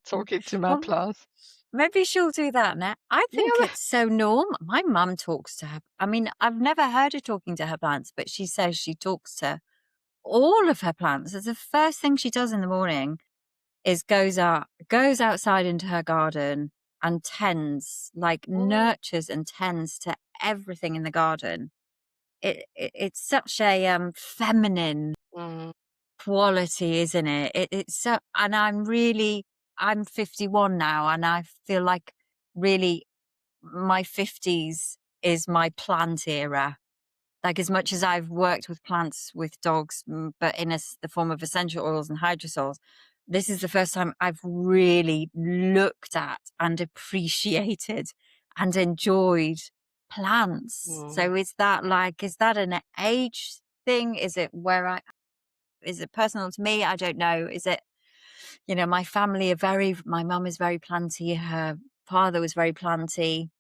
Talking to my Well, plants. maybe she'll do that now. I think Yeah, it's so normal. My mum talks to her. I mean, I've never heard her talking to her plants, but she says she talks to all of her plants. It's the first thing she does in the morning is goes outside into her garden and tends, like mm, nurtures and tends to everything in the garden. It's such a feminine mm, quality, isn't it? It's so, and I'm 51 now, and I feel like really my 50s is my plant era. Like, as much as I've worked with plants with dogs, but in the form of essential oils and hydrosols, this is the first time I've really looked at and appreciated and enjoyed plants. mm. So is that an age thing? Is it personal to me? I don't know. Is it, my mum is very planty. Her father was very planty.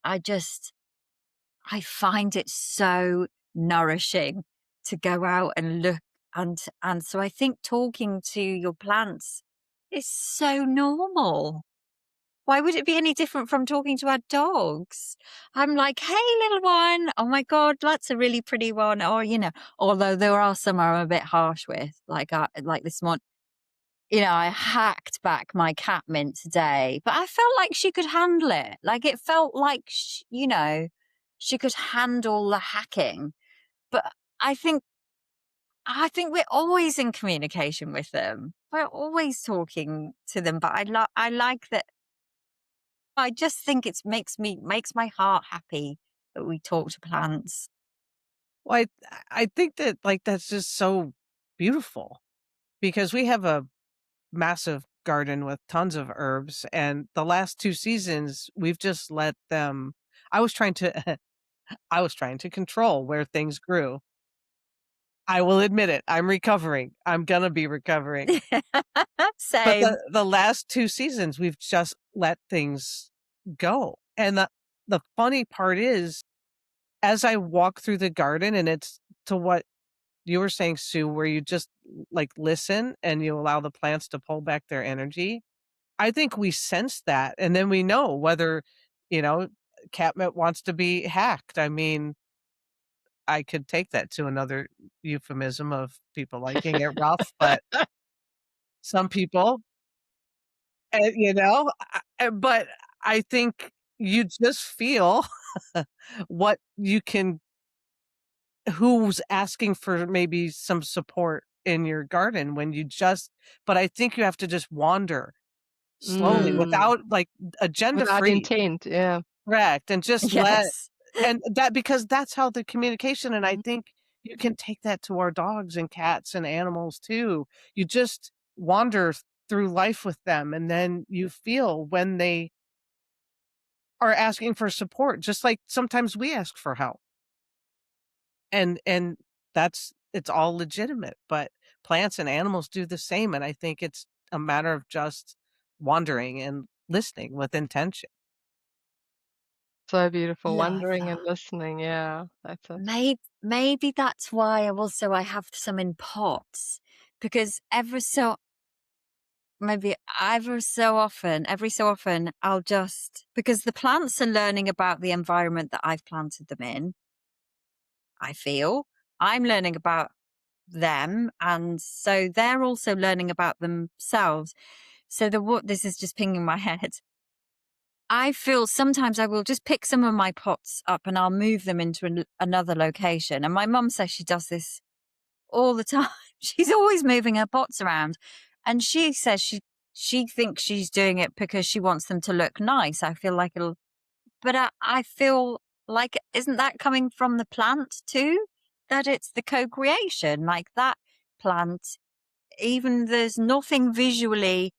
I just, I find it so nourishing to go out and look, and so I think talking to your plants is so normal. Why would it be any different from talking to our dogs? I'm like, "Hey, little one. Oh my God, that's a really pretty one." Or, although there are some I'm a bit harsh with, like this morning. I hacked back my cat mint today, but I felt like she could handle it. Like, it felt like, she could handle the hacking. But I think, I think we're always in communication with them. We're always talking to them. But I like that. I just think makes my heart happy that we talk to plants. Well, I think that, like, that's just so beautiful because we have a massive garden with tons of herbs, and the last 2 seasons, we've just let them I was trying to I was trying to control where things grew. I will admit it, I'm recovering. I'm gonna be recovering. But Same. the last 2 seasons, we've just let things go, and the funny part is, as I walk through the garden and it's to what you were saying, Sue, where you just, like, listen and you allow the plants to pull back their energy. I think we sense that, and then we know whether, you know, catmint wants to be hacked. I mean, I could take that to another euphemism of people liking it rough, but some people, but I think you just feel what you can who's asking for maybe some support in your garden when you just but I think you have to just wander slowly Mm. without, like, agenda Without free. intent, yeah. Correct, and just let Yes. and that because that's how the communication and I Mhm. think you can take that to our dogs and cats and animals too. You just wander through life with them, and then you feel when they are asking for support, just like sometimes we ask for help. And that's it's all legitimate, but plants and animals do the same, and I think it's a matter of just wandering and listening with intention. So beautiful, Love wondering and that. listening, yeah, that's it. Maybe that's why I have some in pots, because every so often I'll just, because the plants are learning about the environment that I've planted them in. I feel I'm learning about them, and so they're also learning about themselves. So what this is just pinging my head. I feel sometimes I will just pick some of my pots up and I'll move them into another location. And my mum says she does this all the time. She's always moving her pots around. And she says she thinks she's doing it because she wants them to look nice. I feel like but I feel like, isn't that coming from the plant too? That it's the co-creation, like that plant, even there's nothing visually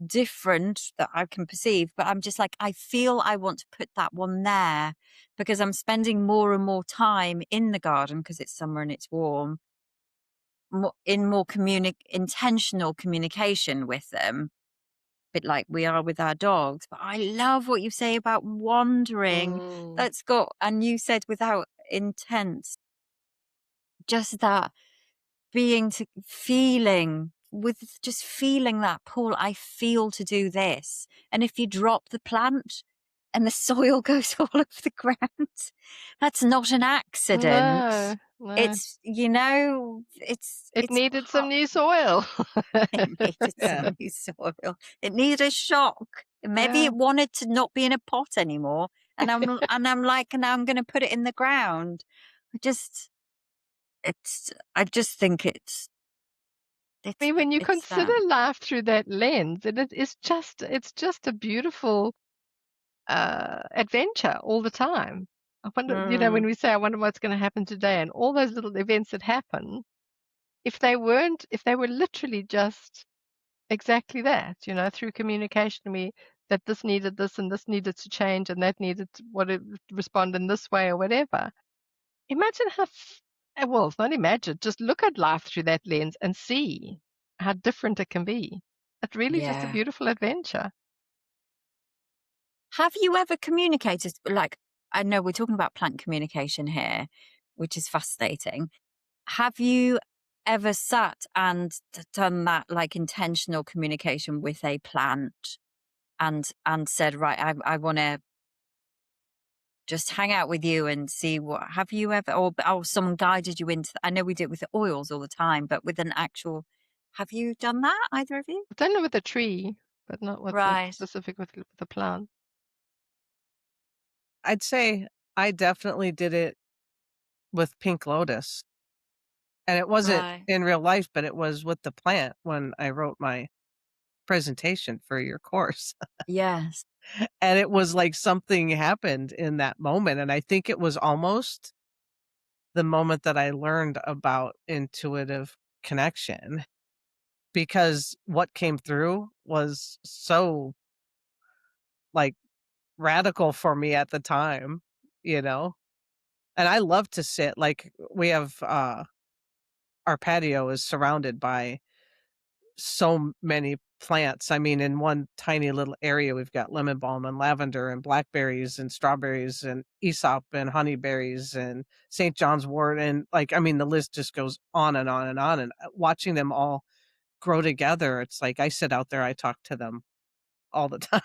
different that I can perceive, but I'm just like, I feel I want to put that one there because I'm spending more and more time in the garden because it's summer and it's warm. more intentional communication with them, bit like we are with our dogs. But I love what you say about wandering. Mm. That's got, and you said without intent, just that being to feeling with just feeling that pull. I feel to do this. And if you drop the plant and the soil goes all over the ground, that's not an accident. No, no. It's, you know, It it's needed some new soil. it needed Yeah. some new soil. It needed a shock. Maybe Yeah. it wanted to not be in a pot anymore. And I'm like, now I'm going to put it in the ground. I just, I just think I mean, when you it's consider that. life through that lens, it's just a beautiful adventure all the time. I wonder, when Mm, we say, I wonder what's going to happen today, and all those little events that happen, if they were literally just exactly that, through communication, that this needed this and this needed to change and that needed to respond in this way or whatever. Imagine well, it's not imagine, just look at life through that lens and see how different it can be. It really is just a yeah. beautiful adventure. Have you ever communicated, like, I know we're talking about plant communication here, which is fascinating. Have you ever sat and done that, like, intentional communication with a plant and said, right, I want to just hang out with you and see what, have you ever, or someone guided you into, I know we do it with the oils all the time, but with an actual, have you done that, either of you? I've done it with a tree, but not with the Right. specific with the plant. I'd say I definitely did it with pink lotus, and it wasn't Right. in real life, but it was with the plant when I wrote my presentation for your course. Yes. And it was like something happened in that moment, and I think it was almost the moment that I learned about intuitive connection, because what came through was so, like, radical for me at the time, you know? And I love to sit, like, we have, our patio is surrounded by so many plants. I mean, in one tiny little area, we've got lemon balm and lavender and blackberries and strawberries and Aesop and honeyberries and St. John's wort. And like, I mean, the list just goes on and on and on. And watching them all grow together, it's like I sit out there, I talk to them all the time,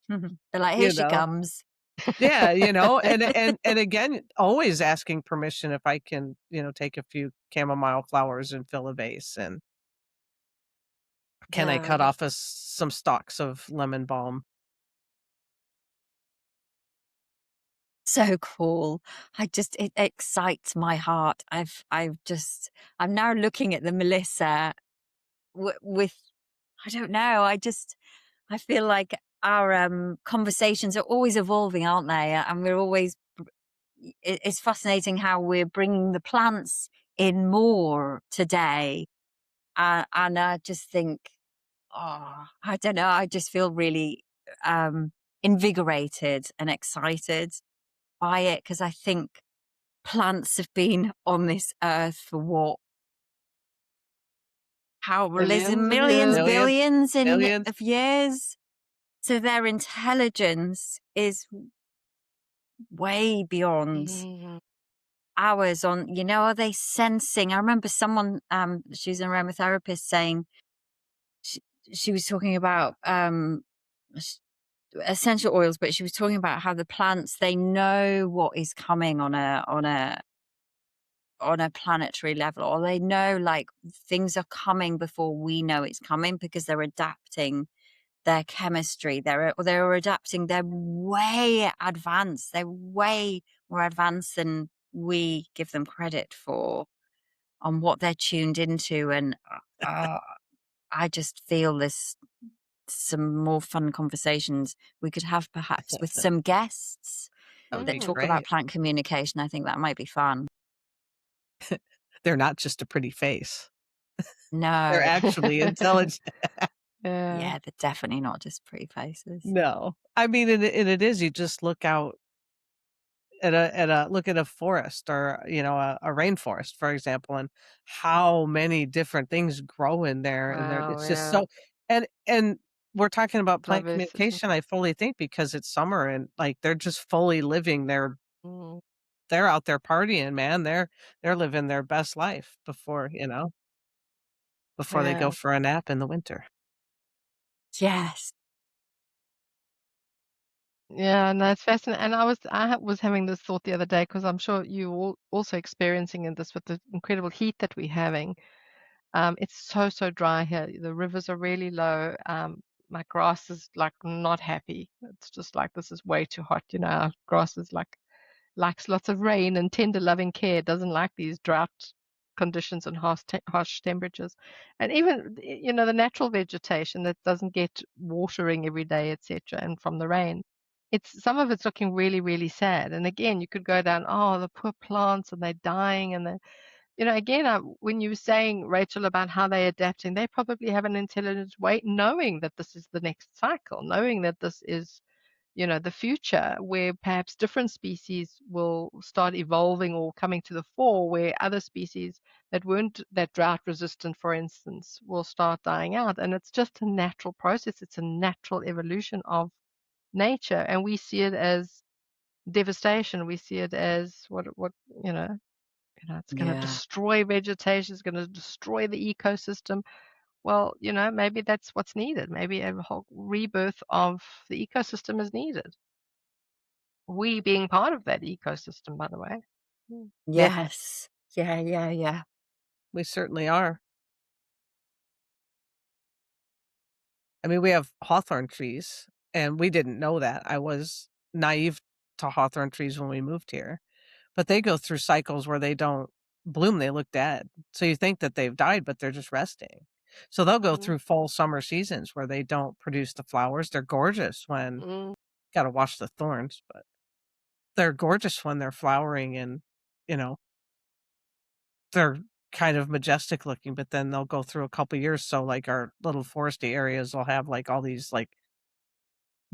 They're like, here you she know? comes. Yeah, and again, always asking permission if I can, take a few chamomile flowers and fill a vase, and can I cut Yeah. off some stalks of lemon balm? So cool. It excites my heart. I'm now looking at the Melissa with, I don't know. I feel like our conversations are always evolving, aren't they? And we're always, it's fascinating how we're bringing the plants in more today. And I just think, oh, I don't know. I just feel really invigorated and excited by it, because I think plants have been on this earth for what? How Millions of millions, years. Millions, billions millions. of years. So their intelligence is way beyond Mhm. ours. Are they sensing? I remember someone, she's an aromatherapist, saying she, she was talking about s- essential oils, but she was talking about how the plants, they know what is coming on a planetary level, or they know, like, things are coming before we know it's coming, because they're adapting their chemistry. They're adapting. They're way advanced. They're way more advanced than we give them credit for, on what they're tuned into. And uh, I just feel this, some more fun conversations we could have, perhaps with some guests That would that be Mm. talk about great. plant communication. I think that might be fun. They're not just a pretty face. They're No. actually intelligent. Yeah. Yeah, they're definitely not just pretty faces. No. I mean, and it is, you just look out look at a forest or, a rainforest, for example, and how many different things grow in there, and Wow, it's just yeah. so and we're talking about plant Diversity. communication, I fully think because it's summer and, like, they're just fully living Mm, they're out there partying, man, they're living their best life before they go yeah. for a nap in the winter. Yes. Yeah, no, it's fascinating. And I was having this thought the other day because I'm sure you all also experiencing in this with the incredible heat that we're having. It's so, so dry here. The rivers are really low. My grass is like not happy. It's just like this is way too hot. Our grass is like likes lots of rain and tender loving care. It doesn't like these drought conditions and harsh temperatures. And even the natural vegetation that doesn't get watering every day, etc., and from the rain. It's some of it's looking really, really sad. And again, you could go down, oh, the poor plants and they're dying and again, when you were saying, Rachel, about how they're adapting, they probably have an intelligent way, knowing that this is the next cycle, knowing that this is, the future, where perhaps different species will start evolving or coming to the fore, where other species that weren't that drought resistant, for instance, will start dying out. And it's just a natural process. It's a natural evolution of nature, and we see it as devastation. We see it as what you know it's going to Yeah. destroy vegetation, it's going to destroy the ecosystem. Well, maybe that's what's needed. Maybe a whole rebirth of the ecosystem is needed. We being part of that ecosystem, by the way. Mm. Yes. Yeah, yeah, yeah. We certainly are. I mean, we have hawthorn trees, and we didn't know that. I was naive to hawthorn trees when we moved here, but they go through cycles where they don't bloom, they look dead. So you think that they've died, but they're just resting. So they'll go Mhm. through fall, summer seasons where they don't produce the flowers. They're gorgeous when Mm. gotta wash the thorns, but they're gorgeous when they're flowering and, you know, they're kind of majestic looking, but then they'll go through a couple years. So like our little foresty areas will have like all these like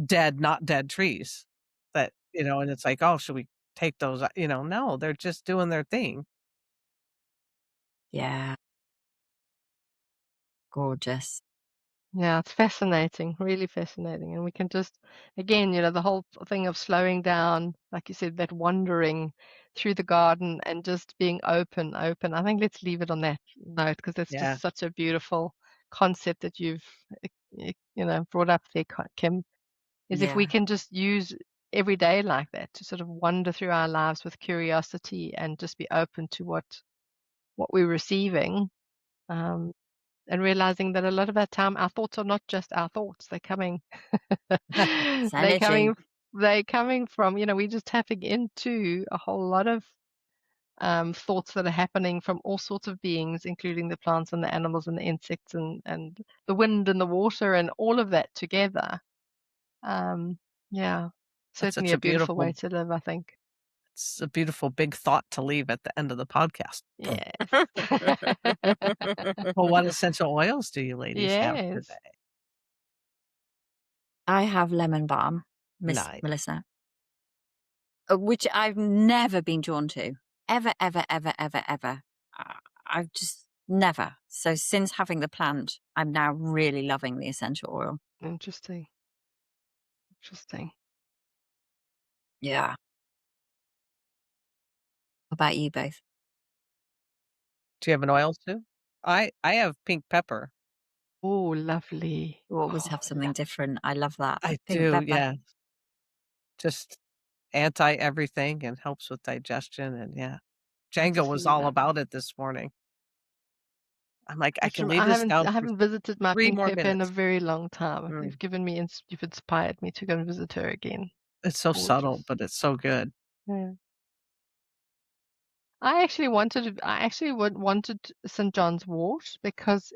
dead, not dead trees that, and it's like, "Oh, should we take those?" No, they're just doing their thing. Yeah. Gorgeous. Yeah, it's fascinating, really fascinating. And we can just, again, the whole thing of slowing down, like you said, that wandering through the garden and just being open, open. I think let's leave it on that note because that's Yeah, just such a beautiful concept that you've, brought up there, Kim, is if we Yeah. can just use every day like that to sort of wander through our lives with curiosity and just be open to what we're receiving. Um, and realizing that a lot of our time, our thoughts are not just our thoughts. They're coming, It's they energy. coming, they coming from, we're just tapping into a whole lot of thoughts that are happening from all sorts of beings, including the plants and the animals and the insects and the wind and the water and all of that together. Um, yeah, that's certainly such a a beautiful way beautiful to live, I think. it's a beautiful big thought to leave at the end of the podcast. Yes. Well, what essential oils do you ladies have Yes. today? I have lemon balm, Miss Nice. Melissa, which I've never been drawn to. Ever, ever, ever, ever, ever. I've just never. So since having the plant, I'm now really loving the essential oil. Interesting. Interesting. Yeah. What about you both? Do you have an oil too? I have pink pepper. Oh, lovely. You always Oh, have something different. I love that. I Pink do, pepper. yeah. Just anti everything and helps with digestion and yeah. Django was absolutely all lovely. about it this morning. I'm like, "I Which can leave I this haven't down I for haven't visited my 3 pink more pepper in a minutes." very long time. Mm. You've inspired me to go and visit her again. It's so subtle, Gorgeous. but it's so good. Yeah. I actually wanted St. John's wort because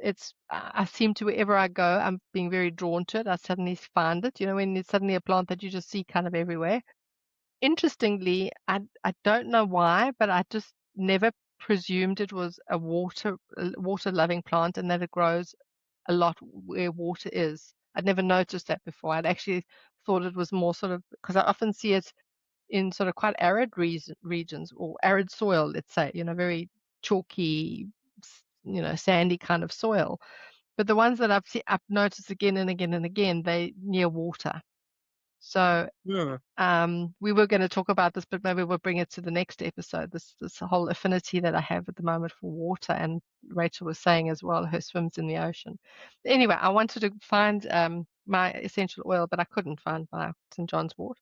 I seem to wherever I go, I'm being very drawn to it. I suddenly find it, when it's suddenly a plant that you just see kind of everywhere. Interestingly, I don't know why, but I just never presumed it was a water-loving plant and that it grows a lot where water is. I'd never noticed that before. I'd actually thought it was more sort of because I often see it. in sort of quite arid regions or arid soil, let's say, very chalky, sandy kind of soil. But the ones that I've noticed again and again and again, they near water. So Mm, we were going to talk about this, but maybe we'll bring it to the next episode. This whole affinity that I have at the moment for water, and Rachel was saying as well, her swims in the ocean. Anyway, I wanted to find my essential oil, but I couldn't find my St. John's wort.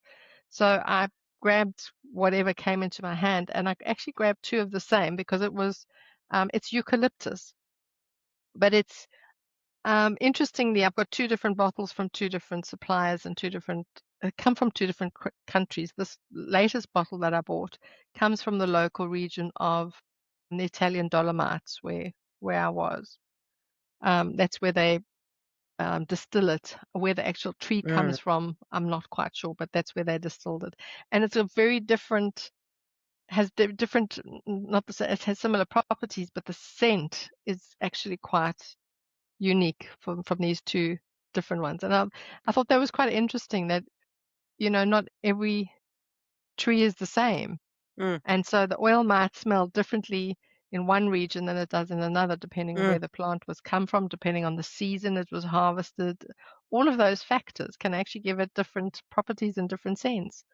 So I grabbed whatever came into my hand, and I actually grabbed two of the same because it's eucalyptus, but it's interestingly, I've got two different bottles from two different suppliers and come from two different countries. This latest bottle that I bought comes from the local region of the Italian Dolomites, where I was. That's where they distill it. Where the actual tree mm, comes from, I'm not quite sure, but that's where they distilled it. And it's a very different, has different, not the same, it has similar properties, but the scent is actually quite unique from these two different ones. And I thought that was quite interesting that, not every tree is the same. mm, And so the oil might smell differently in one region than it does in another, depending on mm. where the plant was come from, depending on the season it was harvested. All of those factors can actually give it different properties and different scents.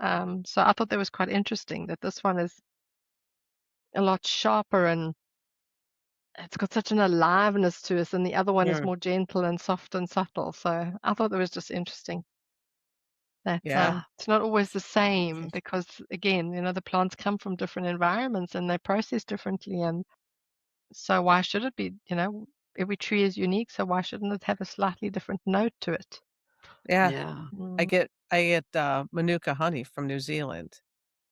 So I thought that was quite interesting that this one is a lot sharper and it's got such an aliveness to it, and the other one is Mm. more gentle and soft and subtle. So I thought that was just interesting that Yeah. it's not always the same because, again, the plants come from different environments and they process differently. And so why should it be, every tree is unique. So why shouldn't it have a slightly different note to it? Yeah. Yeah. I Mm, get I get, Manuka honey from New Zealand,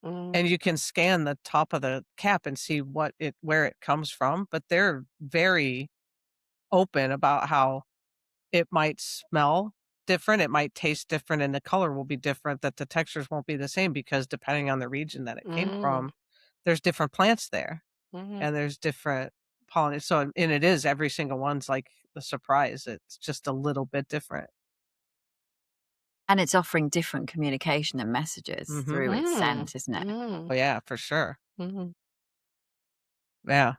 mm, and you can scan the top of the cap and see where it comes from, but they're very open about how it might smell different, it might taste different, and the color will be different, that the textures won't be the same because depending on the region that it came mm, from, there's different plants there, mm. and there's different pollen so and it is every single one's like the surprise, it's just a little bit different. And it's offering different communication and messages Mhm. through its Mm, scent, isn't it? mm, Oh, yeah, for sure. mm. Yeah,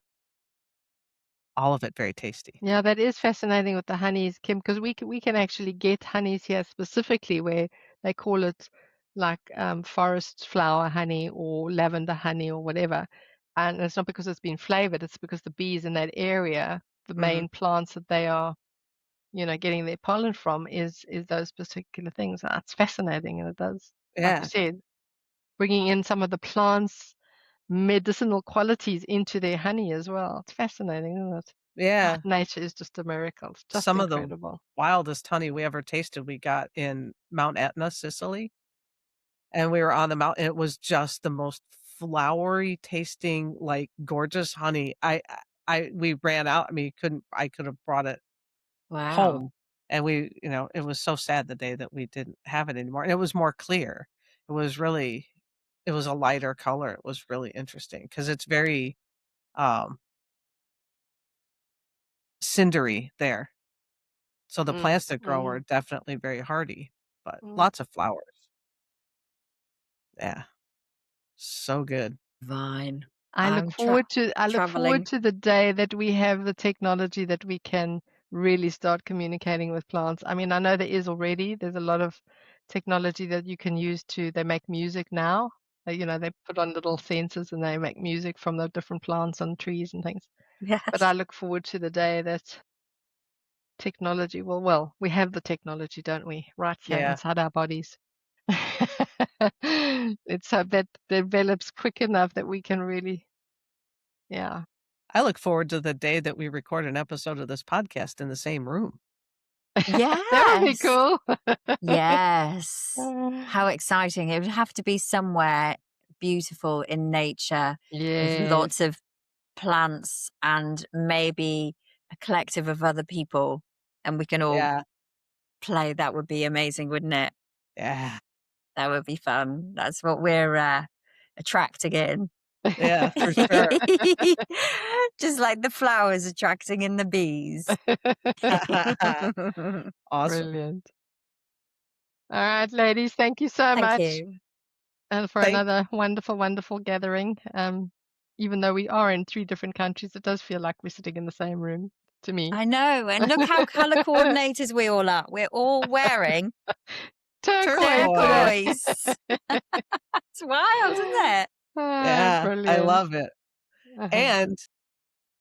all of it very tasty. Yeah, that is fascinating with the honeys, Kim, because we can actually get honeys here specifically where they call it like forest flower honey or lavender honey or whatever. And it's not because it's been flavored, it's because the bees in that area, the Mhm. main plants that they are, getting their pollen from is those particular things. It's fascinating, and it does, like you Yeah, said, bringing in some of the plants' medicinal qualities into their honey as well. It's fascinating, isn't it? Ah, yeah. nature is just a miracle. It's just Some of the incredible. wildest honey we ever tasted, we got in Mount Etna, Sicily, and we were on the mountain, it was just the most flowery tasting, like, gorgeous honey. I we ran out, I mean, couldn't I could have brought it Wow. home, and it was so sad the day that we didn't have it anymore, and it was more clear. It was really it was a lighter color, it was really interesting because it's very, um, cindery there. So the Mm, plants that grow are mhm, definitely very hardy, but mm. lots of flowers. Yeah, so good. Fine. I look I'm forward to I look forward traveling. to the day that we have the technology that we can really start communicating with plants. I mean, I know there is already. There's a lot of technology that you can use they make music now. They put on little sensors and they make music from the different plants and trees and things. But I Yes. look forward to the day that technology well, we have the technology, don't we? Right here Yeah. inside our bodies. Let's hope that develops quick enough that we can really, yeah. I look forward to the day that we record an episode of this podcast in the same room. That would be Yes. cool. Yes. How exciting. It would have to be somewhere beautiful in nature with Yes. lots of plants and maybe a collective of other people, and we can all Yeah, play. That would be amazing, wouldn't it? yeah, That would be fun. That's what we're attracting in. yeah, for sure. Just like the flowers attracting in the bees. Awesome. Brilliant. All right, ladies, thank you so Thank much. you. for Thank another wonderful, wonderful gathering. Even though we are in 3 different countries, it does feel like we're sitting in the same room to me. I know. And look how colour coordinated we all are. We're all wearing Turquoise. turquoise. It's wild, isn't it? Yeah, I Brilliant. love it. Uh-huh. And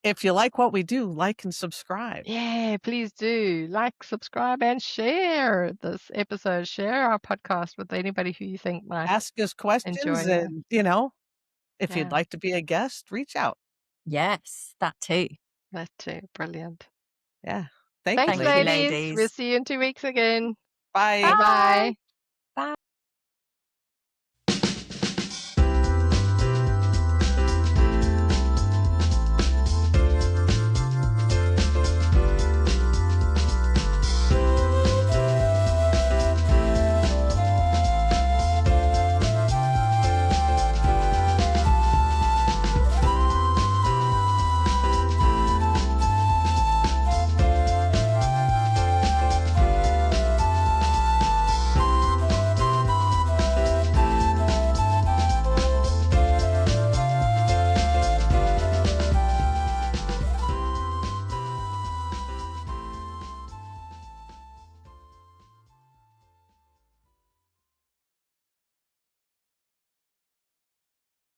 if you like what we do, like and subscribe. Yeah, please do like, subscribe, and share this episode. Share our podcast with anybody who you think might Ask us questions enjoy it. and, if you'd Yeah. like to be a guest, reach out. Yes, that too. That too. Brilliant. Yeah. Thank you, Thanks, Thank you, ladies. ladies. ladies. We'll see you in 2 weeks again. Bye. Bye. Bye-bye.